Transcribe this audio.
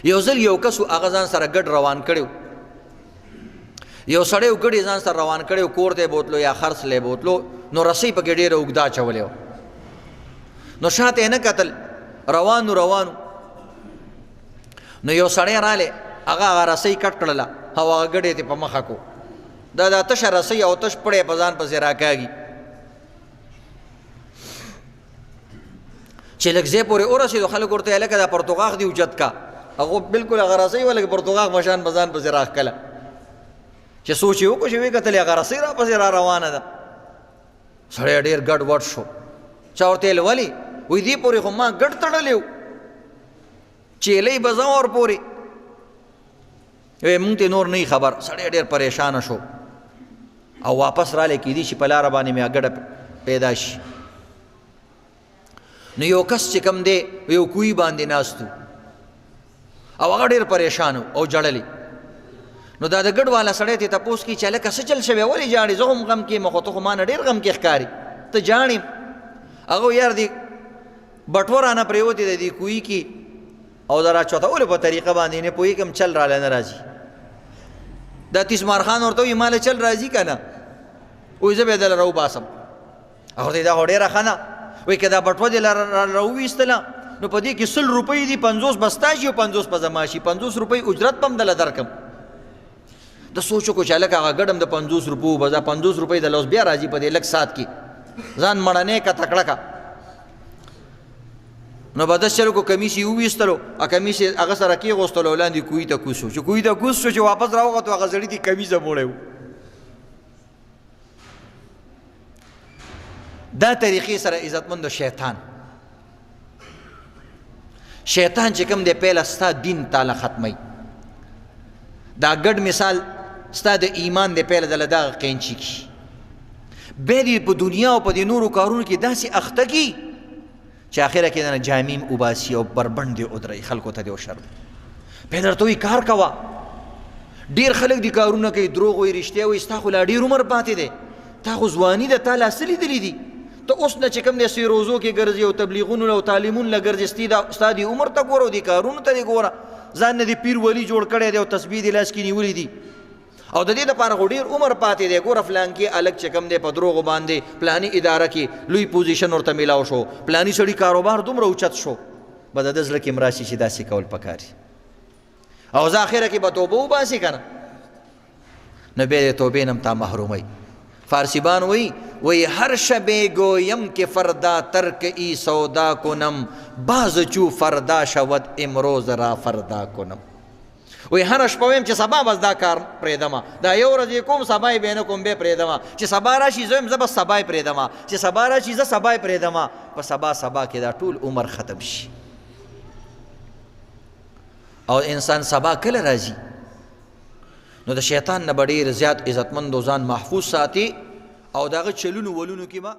یو ځل یو کس هغه ځان سره ګډ روان کړی یو سړی ګډې ځان سره روان کړی کور ته بوتلو یا خرڅ لی بوتلو نو رسۍ پکې ډېره اوږده اچولې وه نو شاته یې نه کتل روانو نو یو سړی رالی هغه رسۍ کټ کړله او هغه ګډې ته په مخه کو دا تشه رسۍ او تش پړی په ځان پسې راکاږي چې لږ ځای پورې ورسېدو خلک ورته ویل لکه دا پرتوغاښ دي اوچت کا هغه بالکل هغه رسۍ وه لکه پرتوغاښ مشان په ځان پسې راښکله چې سوچ یې وکړو چې ویې کتلې هغه رسۍ را پسې را روانه ده سړی ډېر ګډ وډ شو چا ورته ویل ولې وایي دې پورې خو ما ګډ تړلی و چیلۍ به ځم ورپورې مونږ ته نور نه خبر سړی ډېر پریشانه شو او واپس رالی کېدی چې په لاره باندې مې ګډه پیدا شي نو یو کس چې کوم دی یو کوی باندې ناست او هغه ډېر پریشان او جړلی نو دا د ګډ والا سړی ته تپوس کړي چې هلکه څه چل شوی ولې جاړې زه هم غم کې خو ته خو ما نه ډېر غم کې ښکاري ته جاړې هغه یار دی بټوه رانه پرېوتې د دې کوی کې او دا راچوتولو په طریقه باندې نه پوهېږم چل رالی نه راځي دا تیسمار خان ورته وایي ماله چل راځي که نه وایي زه به یې دله راوباسم هغه ورته دا خو ډېره ښه نه وایي که دا بټوه دې راوویستله نو په دې کې 100 روپۍ دي 50 به ستا شي او 50 به زما شي 50 روپۍ اجرت به هم دله درکړم د سوچ وکړو چې هلکه هغه ګډم د 50 روپو به دا 50 روپۍ دله اوس بیا راځي په دې لږ ساعت کې ځان مړنی که تکړه که نو به داسې چل وکړو کمیس یې وویستلو کمیس یې هغه سره کېغوستلو او لاندې کوهي ته کوز شو چې کوهي ته کوز شو چې واپس راوغتو هغه سړي دې کمیزه موړی و دا طریقې سره عزتمندو شیطان چې کوم دی پیله ستا دین تاله ختمی دا ګډ مثال ستا د ایمان دی پیله دله دغه قینچي کي بیا دې په دنیا او په دې نورو کارونو کې داسې اخته کي چې آخره کې دنه جامیم وباسي او بربند دې ودروي خلکو ته دې وشرم بیا درته وایي کار کوه ډېر خلک دي کارونه کوي دروغ وایي رښتیا وایي ستا خو لا ډېر عمر پاتې دی تا خو ځواني ده تا لا څه لیدلي دي ته اوس نه چې کوم دی سیروزو کې ګرځي او تبلیغونو او تعلیمونو له ګرځي ستا دې عمر ته ګوره او دې کارونو ته دې ګوره ځان نه دې پیر ولی جوړ کړی دی او تسبیح دې لاس کې نیولي دي او د دې دپاره خو ډېر عمر پاتې دی ګوره فلان کې الګ چې کوم دی په دروغو باندې پلاني اداره کې لوی پوزیشن ورته میلاو شو پلاني سړي کاروبار دومره اوچت شو به د ده زړه کې هم راشي چې داسې کول پکار او زه آخره کې به توبه وباسي که نه نو بیا د توبې نه هم تا محروموي فارسیبان وی هر شبه گویم که فردا ترک ای سودا کنم باز چو فردا شود امروز را فردا کنم وی هر شپه ویم چې سبا بس دا کار پرېږدمه دا یو ورځ یې کوم سبا یې بیا نه کوم بیا پرېږدمه چې سبا راشي زه یم زه بس سبا یې پرېږدمه چې سبا راشي زه سبا یې پرېږدمه په سبا کې دا ټول عمر ختم شي او انسان سبا کله راځي نو د شیطان نه به ډېر زیات عزتمند و ځان محفوظ ساتي او د هغه چلونو ولونو کې به